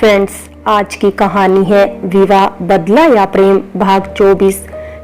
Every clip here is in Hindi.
फ्रेंड्स, आज की कहानी है विवाह बदला या प्रेम भाग 24।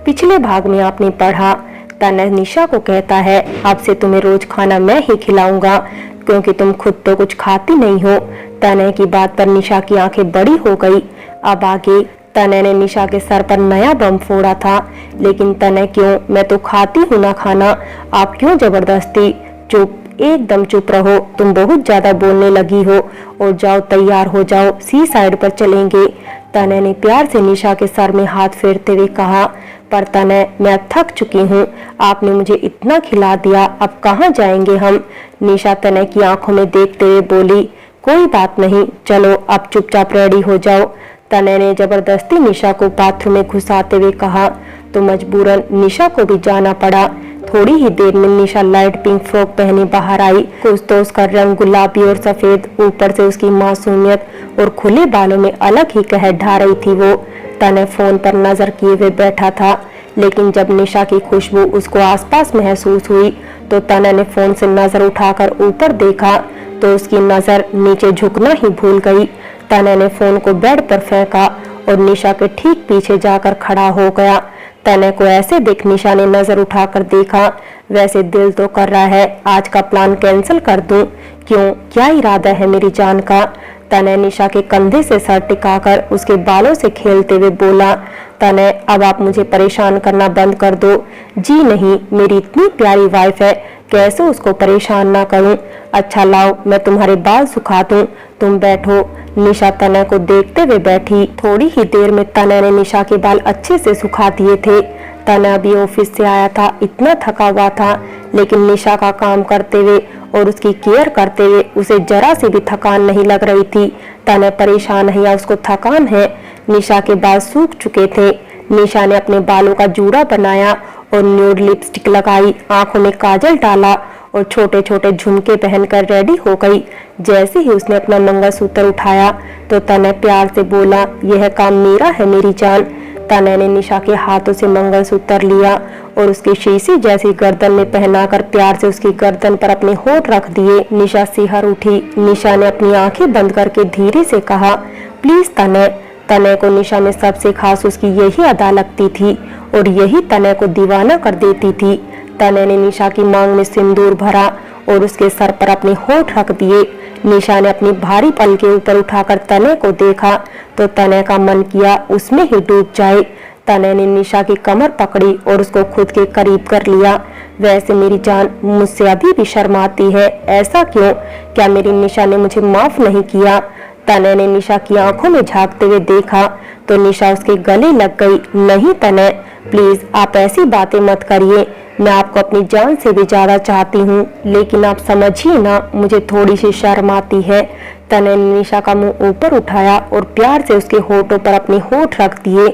पिछले भाग में आपने पढ़ा तनय निशा को कहता है अब से तुम्हें रोज खाना मैं ही खिलाऊंगा क्योंकि तुम खुद तो कुछ खाती नहीं हो। तनय की बात पर निशा की आंखें बड़ी हो गई। अब आगे तनय ने निशा के सर पर नया बम फोड़ा था। लेकिन तनय क्यों, मैं तो खाती हूँ ना खाना, आप क्यों जबरदस्ती। चुप, एकदम चुप रहो, तुम बहुत ज्यादा बोलने लगी हो। और जाओ, तैयार हो जाओ, सी साइड पर चलेंगे। तनय ने प्यार से निशा के सर में हाथ फेरते हुए कहा, पर तनय मैं थक चुकी हूँ, आपने मुझे इतना खिला दिया, अब कहाँ जाएंगे हम। निशा तनय की आंखों में देखते हुए बोली, कोई बात नहीं, चलो अब चुपचाप रेडी हो जाओ। तनय ने जबरदस्ती निशा को बाथरूम में घुसाते हुए कहा, तो मजबूरन निशा को भी जाना पड़ा। थोड़ी ही देर में निशा लाइट पिंक फ्रॉक पहने बाहर आई। कुछ तो उसका रंग गुलाबी और सफेद, ऊपर से उसकी मासूमियत और खुले बालों में अलग ही कहर ढा रही थी वो। तनय फोन पर नजर किए हुए बैठा था, लेकिन जब निशा की खुशबू उसको आसपास महसूस हुई तो तनय ने फोन से नजर उठाकर ऊपर देखा तो उसकी नजर नीचे झुकना ही भूल गई। तनय ने फोन को बेड पर फेंका और निशा के ठीक पीछे जाकर खड़ा हो गया। तनय को ऐसे देख निशा ने नजर उठाकर देखा। वैसे दिल तो कर रहा है आज का प्लान कैंसिल कर दूं। क्यों, क्या इरादा है मेरी जान का। तनय निशा के कंधे से सर टिकाकर उसके बालों से खेलते हुए बोला, तनय अब आप मुझे परेशान करना बंद कर दो। जी नहीं, मेरी इतनी प्यारी वाइफ है, कैसे उसको परेशान ना करूं। अच्छा लाओ, मैं तुम्हारे बाल सुखा दूं, तुम बैठो। निशा तनय को देखते हुए बैठी। थोड़ी ही देर में तनय ने निशा के बाल अच्छे से सुखा दिए थे। तनय अभी ऑफिस से आया था, इतना थका हुआ था, लेकिन निशा का काम करते हुए और उसकी केयर करते हुए उसे जरा सी भी थकान नहीं लग रही थी। तनय परेशान है या उसको थकान है। निशा के बाल सूख चुके थे। निशा ने अपने बालों का जूड़ा बनाया और न्यूड लिपस्टिक लगाई, आंखों में काजल डाला और छोटे छोटे झुमके पहनकर रेडी हो गई। जैसे ही उसने अपना मंगलसूत्र उठाया तो तनय प्यार से बोला, यह काम मेरा है मेरी जान। तनय ने निशा के हाथों से मंगलसूत्र लिया और उसकी शीशी जैसी गर्दन में पहनाकर प्यार से उसकी गर्दन पर अपने होंठ रख दिए। निशा सिहर उठी। निशा ने अपनी आंखें बंद करके धीरे से कहा, प्लीज तनय। तनय को निशा में सबसे खास उसकी यही अदा लगती थी और यही तनय को दीवाना कर देती थी। तनय ने निशा की मांग में सिंदूर भरा और उसके सर पर अपने होंठ रख दिए। निशा ने अपनी भारी पल के ऊपर उठाकर तनय को देखा तो तनय का मन किया उसमें ही डूब जाए। तनय ने निशा की कमर पकड़ी और उसको खुद के करीब कर लिया। वैसे मेरी जान, मुझसे अभी भी शर्म आती है, ऐसा क्यों? क्या मेरी निशा ने मुझे माफ नहीं किया? तनय ने निशा की आंखों में झांकते हुए देखा तो निशा उसके गले लग गई। नहीं तनय, प्लीज आप ऐसी बातें मत करिए, मैं आपको अपनी जान से भी ज्यादा चाहती हूँ, लेकिन आप समझिए ना, मुझे थोड़ी सी शर्म आती है। तनय ने निशा का मुंह ऊपर उठाया और प्यार से उसके होठों पर अपने होठ रख दिए।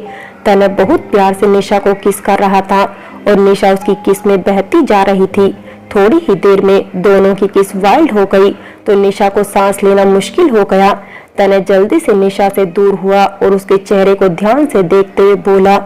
तनय बहुत प्यार से निशा को किस कर रहा था और निशा उसकी किस में बहती जा रही थी। थोड़ी ही देर में दोनों की किस वाइल्ड हो गई तो निशा को सांस लेना मुश्किल हो गया। तनय जल्दी से निशा से दूर हुआ और उसके चेहरे को ध्यान से देखते हुए बोला,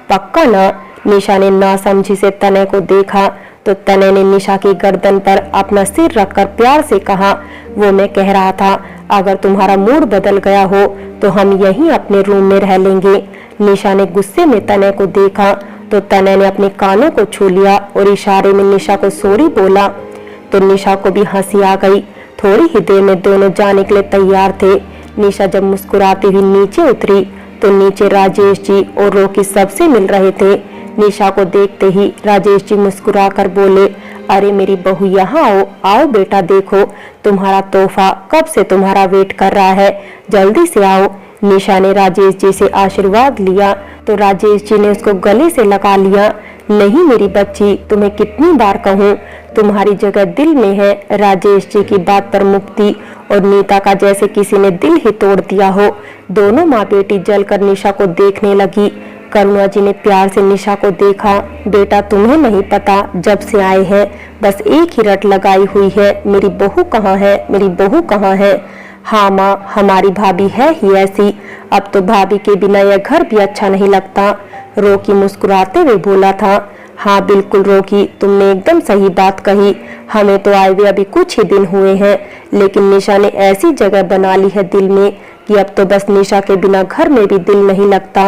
पक्का ना? निशा ने नासमझी से तनय को देखा तो तनय ने निशा की गर्दन पर अपना सिर रखकर प्यार से कहा, वो मैं कह रहा था, अगर तुम्हारा मूड बदल गया हो तो हम यहीं अपने रूम में रह लेंगे। निशा ने गुस्से में तनय को देखा तो तनय ने अपने कानों को छू लिया और इशारे में निशा को सॉरी बोला तो निशा को भी हंसी आ गई। थोड़ी ही देर में दोनों जाने के लिए तैयार थे। निशा जब मुस्कुराती हुई नीचे उतरी तो नीचे राजेश जी और रोकी सबसे मिल रहे थे। निशा को देखते ही राजेश जी मुस्कुराकर बोले, अरे मेरी बहू यहाँ आओ, आओ बेटा, देखो तुम्हारा तोहफा कब से तुम्हारा वेट कर रहा है, जल्दी से आओ। निशा ने राजेश जी से आशीर्वाद लिया तो राजेश जी ने उसको गले से लगा लिया। नहीं मेरी बच्ची, तुम्हें कितनी बार कहूँ, तुम्हारी जगह दिल में है। राजेश जी की बात पर मुक्ति और नीता का जैसे किसी ने दिल ही तोड़ दिया हो। दोनों माँ बेटी जलकर निशा को देखने लगी। करुणा जी ने प्यार से निशा को देखा, बेटा तुम्हें नहीं पता, जब से आए हैं बस एक ही रट लगाई हुई है, मेरी बहू कहाँ है, मेरी बहू कहाँ है। हाँ माँ, हमारी भाभी है ही ऐसी, अब तो भाभी के बिना यह घर भी अच्छा नहीं लगता। रोकी मुस्कुराते हुए बोला था। हाँ बिल्कुल रोकी, तुमने एकदम सही बात कही, हमें तो आए हुए अभी कुछ ही दिन हुए हैं, लेकिन निशा ने ऐसी जगह बना ली है दिल में कि अब तो बस निशा के बिना घर में भी दिल नहीं लगता।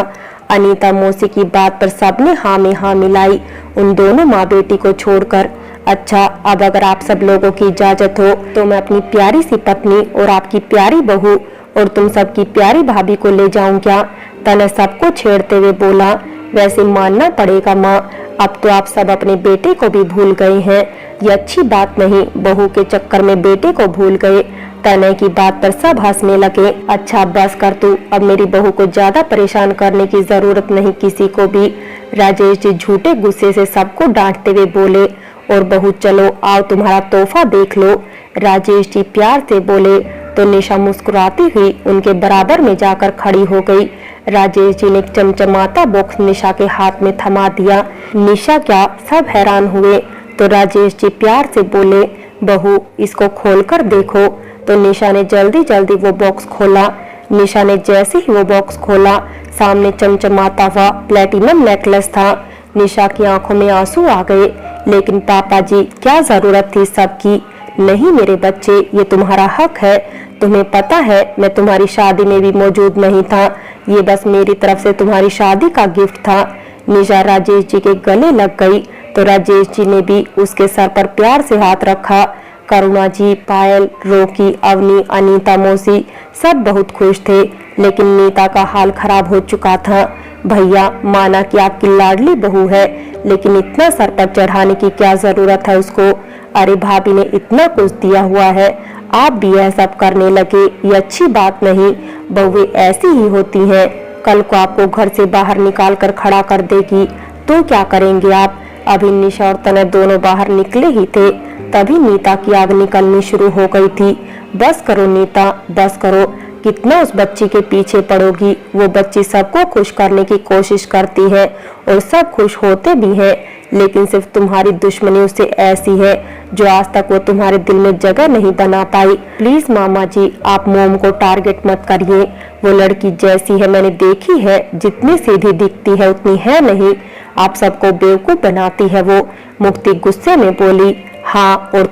अनीता मौसी की बात पर सबने हाँ में हाँ मिलाई, उन दोनों माँ बेटी को छोड़कर। अच्छा, अब अगर आप सब लोगों की इजाजत हो तो मैं अपनी प्यारी सी पत्नी और आपकी प्यारी बहू और तुम सबकी प्यारी भाभी को ले जाऊं क्या? तनय सबको छेड़ते हुए बोला। वैसे मानना पड़ेगा माँ, अब तो आप सब अपने बेटे को भी भूल गए हैं। ये अच्छी बात नहीं, बहू के चक्कर में बेटे को भूल गए। तनय की बात पर सब हंसने लगे। अच्छा बस कर तू, अब मेरी बहू को ज्यादा परेशान करने की जरूरत नहीं किसी को भी। राजेश जी झूठे गुस्से से सबको डांटते हुए बोले। और बहू चलो आओ तुम्हारा तोहफा देख लो। राजेश जी प्यार से बोले तो निशा मुस्कुराती हुई उनके बराबर में जाकर खड़ी हो गई। राजेश जी ने एक चमचमाता बॉक्स निशा के हाथ में थमा दिया। निशा क्या, सब हैरान हुए। तो राजेश जी प्यार से बोले, बहू इसको खोलकर देखो। तो निशा ने जल्दी जल्दी वो बॉक्स खोला। निशा ने जैसे ही वो बॉक्स खोला, सामने चमचमाता हुआ प्लेटिनम नेकलेस था। निशा की आंखों में आंसू आ गए। लेकिन पापा जी, क्या जरूरत थी सबकी? नहीं मेरे बच्चे, ये तुम्हारा हक है। तुम्हें पता है मैं तुम्हारी शादी में भी मौजूद नहीं था। ये बस मेरी तरफ से तुम्हारी शादी का गिफ्ट था। निशा राजेश जी के गले लग गई तो राजेश जी ने भी उसके सर पर प्यार से हाथ रखा। करुणा जी, पायल, रोकी, अवनी, अनीता मौसी सब बहुत खुश थे। लेकिन नीता का हाल खराब हो चुका था। भैया, माना कि आपकी लाडली बहू है, लेकिन इतना सर पर चढ़ाने की क्या जरूरत है उसको? अरे भाभी ने इतना कुछ दिया हुआ है, आप भी यह सब करने लगे, ये अच्छी बात नहीं। बहुएं ऐसी ही होती हैं, कल को आपको घर से बाहर निकाल कर खड़ा कर देगी तो क्या करेंगे आप? अभी निशा और तनय दोनों बाहर निकले ही थे, तभी नीता की आग निकलनी शुरू हो गई थी। बस करो नीता, बस करो, कितना उस बच्ची के पीछे पड़ोगी? वो बच्ची सबको खुश करने की कोशिश करती है और सब खुश होते भी हैं, लेकिन सिर्फ तुम्हारी दुश्मनी उससे ऐसी है जो आज तक वो तुम्हारे दिल में जगह नहीं बना पाई। प्लीज मामा जी, आप मोम को टारगेट मत करिए। वो लड़की जैसी है मैंने देखी है, जितनी सीधी दिखती है उतनी है नहीं। आप सबको बेवकूफ बनाती है वो। मुक्ति गुस्से में बोली। हाँ, और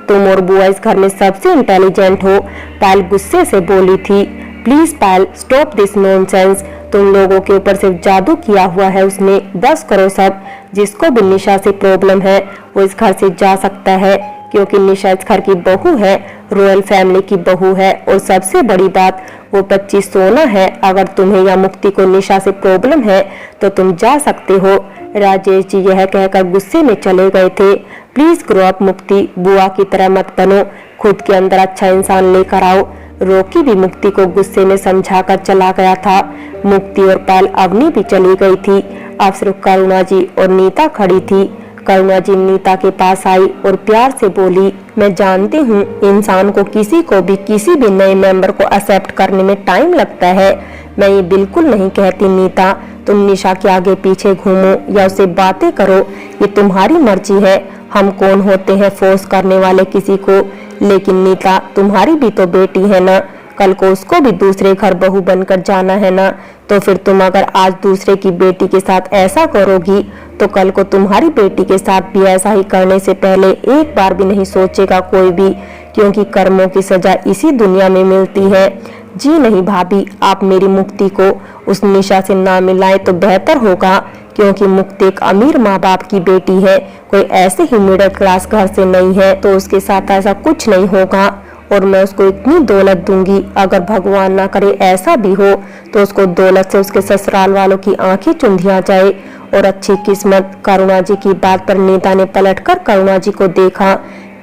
तुम और बुआ इस घर में सबसे इंटेलिजेंट हो, पायल गुस्से से बोली थी। Please Payal, stop this nonsense. तुम लोगों के ऊपर सिर्फ जादू किया हुआ है उसने, बस करो सब। जिसको भी निशा से प्रॉब्लम है वो इस घर से जा सकता है, क्योंकि निशा इस घर की बहू है, रॉयल फैमिली की बहू है। और सबसे बड़ी बात, वो बच्ची सोना है। अगर तुम्हें या मुक्ति को निशा से प्रॉब्लम है तो तुम जा सकते हो। राजेश जी यह कहकर गुस्से में चले गए थे। प्लीज ग्रो अप मुक्ति, बुआ की तरह मत बनो, खुद के अंदर अच्छा इंसान लेकर आओ। रोकी भी मुक्ति को गुस्से में समझाकर चला गया था। मुक्ति और पायल अवनी भी चली गई थी। अब सिर्फ करुणा जी और नीता खड़ी थी। करुणा जी नीता के पास आई और प्यार से बोली, मैं जानती हूँ इंसान को किसी भी नए मेंबर को एक्सेप्ट करने में टाइम लगता है। मैं ये बिल्कुल नहीं कहती नीता तुम निशा के आगे पीछे घूमो या उससे बातें करो, ये तुम्हारी मर्जी है। हम कौन होते हैं फोर्स करने वाले किसी को? लेकिन नीता, तुम्हारी भी तो बेटी है ना, कल को उसको भी दूसरे घर बहू बनकर जाना है ना। तो फिर तुम अगर आज दूसरे की बेटी के साथ ऐसा करोगी तो कल को तुम्हारी बेटी के साथ भी ऐसा ही करने से पहले एक बार भी नहीं सोचेगा कोई भी, क्योंकि कर्मों की सजा इसी दुनिया में मिलती है। जी नहीं भाभी, आप मेरी मुक्ति को उस निशा से ना मिलाएं तो बेहतर होगा, क्योंकि मुक्ति एक अमीर माँ बाप की बेटी है, कोई ऐसे ही मिडिल क्लास घर से नहीं है। तो उसके साथ ऐसा कुछ नहीं होगा और मैं उसको इतनी दौलत दूंगी, अगर भगवान ना करे ऐसा भी हो तो उसको दौलत से उसके ससुराल वालों की आंखें चुंधिया जाए। और अच्छी किस्मत। करुणा जी की बात पर नीता ने पलटकर करुणा जी को देखा।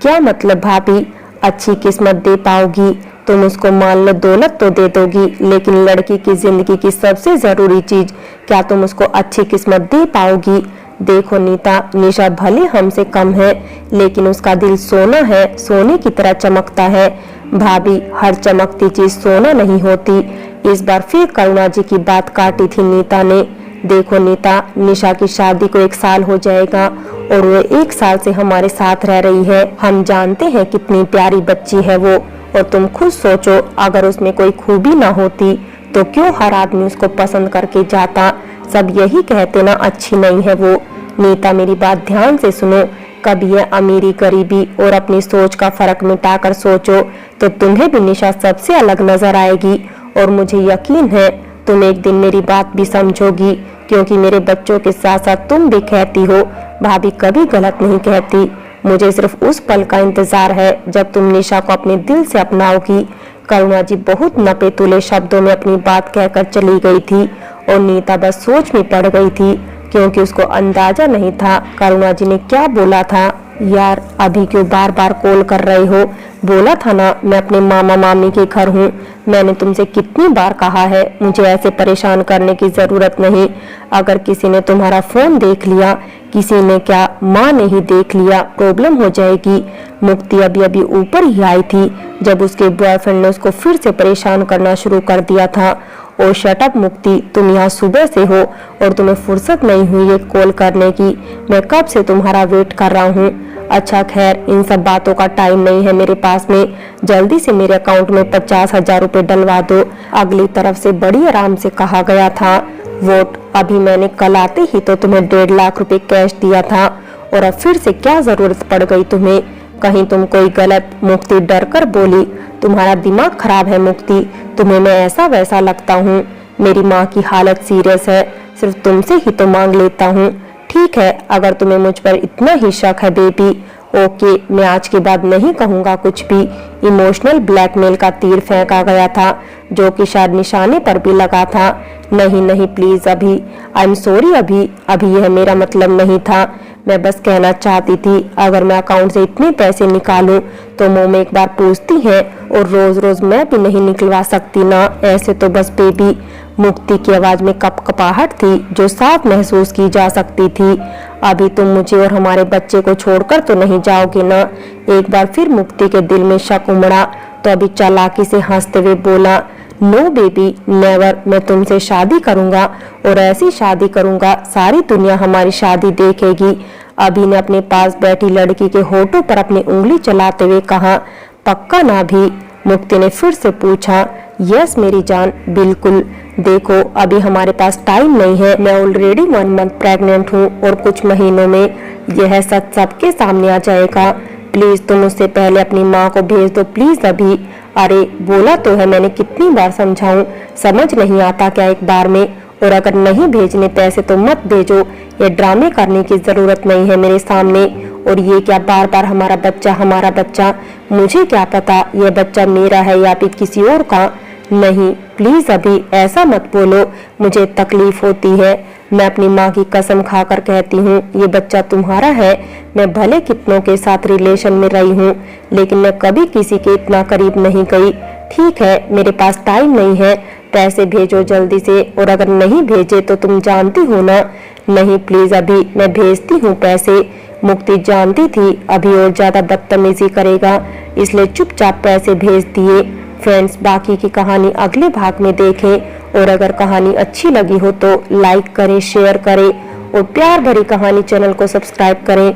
क्या मतलब भाभी, अच्छी किस्मत दे पाओगी? तुम उसको मान लो दौलत तो दे दोगी, लेकिन लड़की की जिंदगी की सबसे जरूरी चीज, क्या तुम उसको अच्छी किस्मत दे पाओगी? देखो नीता, निशा भले हमसे कम है, लेकिन उसका दिल सोना है, सोने की तरह चमकता है। भाभी, हर चमकती चीज सोना नहीं होती। इस बार फिर करुणा जी की बात काटी थी नीता ने। देखो नीता, निशा की शादी को 1 साल हो जाएगा और वो 1 साल से हमारे साथ रह रही है। हम जानते हैं कितनी प्यारी बच्ची है वो, और तुम खुद सोचो अगर उसमें कोई खूबी ना होती तो क्यों हर आदमी उसको पसंद करके जाता? सब यही कहते ना अच्छी नहीं है वो। नीता, मेरी बात ध्यान से सुनो। कभी ये अमीरी गरीबी और अपनी सोच का फर्क मिटाकर सोचो तो तुम्हें भी निशा सबसे अलग नजर आएगी और मुझे यकीन है तुम एक दिन मेरी बात भी समझोगी, क्योंकि मेरे बच्चों के साथ साथ तुम भी कहती हो भाभी कभी गलत नहीं कहती। मुझे सिर्फ उस पल का इंतजार है जब तुम निशा को अपने दिल से अपनाओगी। करुणा जी बहुत नपे तुले शब्दों में अपनी बात कहकर चली गई थी और नीता बस सोच में पड़ गई थी, क्योंकि उसको अंदाजा नहीं था करुणा जी ने क्या बोला था। यार अभी क्यों बार बार कॉल कर रहे हो? बोला था ना मैं अपने मामा मामी के घर हूँ। मैंने तुमसे कितनी बार कहा है मुझे ऐसे परेशान करने की जरूरत नहीं। अगर किसी ने तुम्हारा फोन देख लिया, किसी ने क्या माँ ने ही देख लिया, प्रॉब्लम हो जाएगी। मुक्ति अभी अभी ऊपर ही आई थी जब उसके बॉयफ्रेंड ने उसको फिर से परेशान करना शुरू कर दिया था। ओ शट अप मुक्ति, तुम यहाँ सुबह से हो और तुम्हें फुर्सत नहीं हुई ये कॉल करने की। मैं कब से तुम्हारा वेट कर रहा हूँ। अच्छा खैर, इन सब बातों का टाइम नहीं है मेरे पास में। जल्दी से मेरे अकाउंट में 50,000 रुपए डलवा दो। अगली तरफ से बड़ी आराम से कहा गया था। वोट अभी मैंने कल आते ही तो तुम्हें 1.5 लाख रुपए कैश दिया था और अब फिर से क्या जरूरत पड़ गई तुम्हें? कहीं तुम कोई गलत? मुक्ति डर कर बोली। तुम्हारा दिमाग खराब है मुक्ति, तुम्हें मैं ऐसा वैसा लगता हूँ? मेरी माँ की हालत सीरियस है, सिर्फ तुमसे ही तो मांग लेता हूँ। ठीक है, अगर तुम्हें मुझ पर इतना ही शक है बेबी, ओके, मैं आज के बाद नहीं कहूँगा कुछ भी। इमोशनल ब्लैकमेल का तीर फेंका गया था जो कि शायद निशाने पर भी लगा था। नहीं नहीं प्लीज अभी, आई एम सॉरी अभी यह मेरा मतलब नहीं था। मैं बस कहना चाहती थी अगर मैं अकाउंट से इतने पैसे निकालूं तो मुंह में एक बार पूछती हैं और रोज रोज मैं भी नहीं निकलवा सकती ना। ऐसे तो बस बेबी। मुक्ति की आवाज में कपकपाहट थी जो साफ महसूस की जा सकती थी। अभी तुम मुझे और हमारे बच्चे को छोड़कर तो नहीं जाओगे ना? एक बार फिर मुक्ति के दिल में शक उमड़ा तो अभी चालाकी से हंसते हुए बोला, नो बेबी नेवर, मैं तुमसे शादी करूंगा और ऐसी शादी करूंगा सारी दुनिया हमारी शादी देखेगी। अभी ने अपने पास बैठी लड़की के होठों पर अपनी उंगली चलाते हुए कहा, पक्का ना भी? मुक्ति ने फिर से पूछा। यस मेरी जान, बिल्कुल। देखो अभी हमारे पास टाइम नहीं है, मैं ऑलरेडी 1 मंथ प्रेग्नेंट हूँ और कुछ महीनों में यह सच सबके सामने आ जाएगा। प्लीज तुम उससे पहले अपनी माँ को भेज दो प्लीज अभी। अरे बोला तो है मैंने कितनी बार समझाऊं, समझ नहीं आता क्या एक बार में? और अगर नहीं भेजने पैसे तो मत भेजो, ये ड्रामे करने की जरूरत नहीं है मेरे सामने। और ये क्या बार बार हमारा बच्चा, मुझे क्या पता यह बच्चा मेरा है या फिर किसी और का? नहीं प्लीज अभी ऐसा मत बोलो, मुझे तकलीफ होती है। मैं अपनी माँ की कसम खाकर कहती हूँ ये बच्चा तुम्हारा है। मैं भले कितनों के साथ रिलेशन में रही हूँ लेकिन मैं कभी किसी के इतना करीब नहीं गई। ठीक है मेरे पास टाइम नहीं है, पैसे भेजो जल्दी से। और अगर नहीं भेजे तो तुम जानती हो ना। नहीं प्लीज अभी, मैं भेजती हूँ पैसे। मुक्ति जानती थी अभी और ज्यादा बदतमीजी करेगा, इसलिए चुपचाप पैसे भेज दिए। फ्रेंड्स, बाकी की कहानी अगले भाग में देखें और अगर कहानी अच्छी लगी हो तो लाइक करें, शेयर करें और प्यार भरी कहानी चैनल को सब्सक्राइब करें।